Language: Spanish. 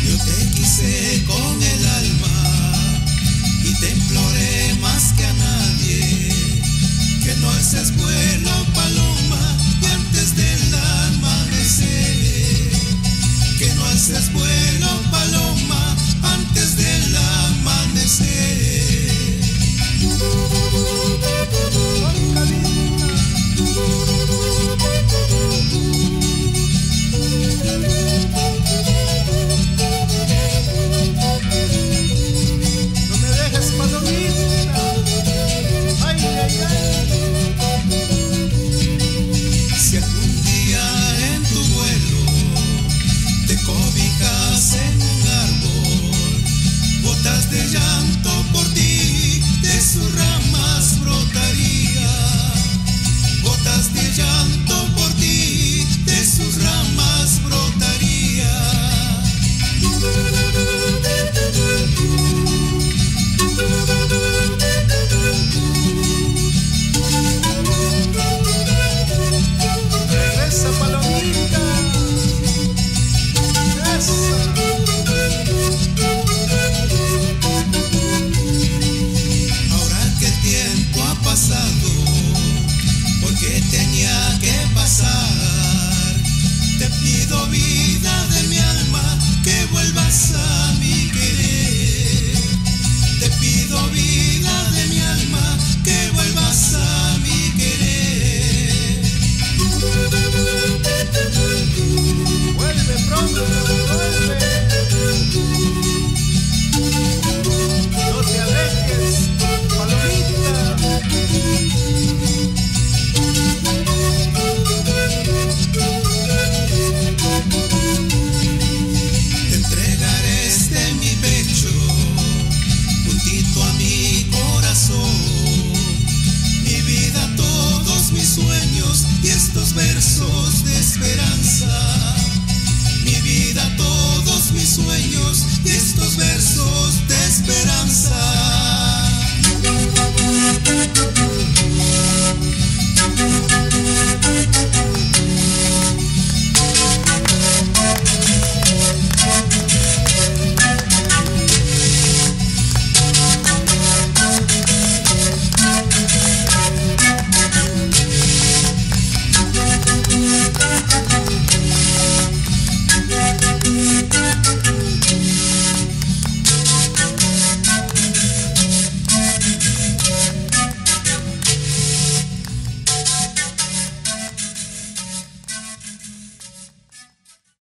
Yo te quise con el alma y te imploré más que a nadie que no alces vuelo, paloma, y antes del amanecer, que no alces vuelo, paloma, antes del amanecer. Si algún día en tu vuelo te cobijas en un árbol, gotas de llanto por ti de sus ramas brotaría, gotas de llanto por ti de sus ramas brotaría. Regresa, palomita. Ahora que el tiempo ha pasado, porque tenía que pasar, te pido, vida de mi alma, que vuelvas a mi querer. Te pido, vida de mi alma, que vuelvas a mi querer. Vuelve pronto, vuelve. No te alejes, palomita. Te entregaré este mi pecho, juntito a mi corazón, mi vida, todos mis sueños y estos versos de esperanza. Mi vida, todos mis sueños y estos versos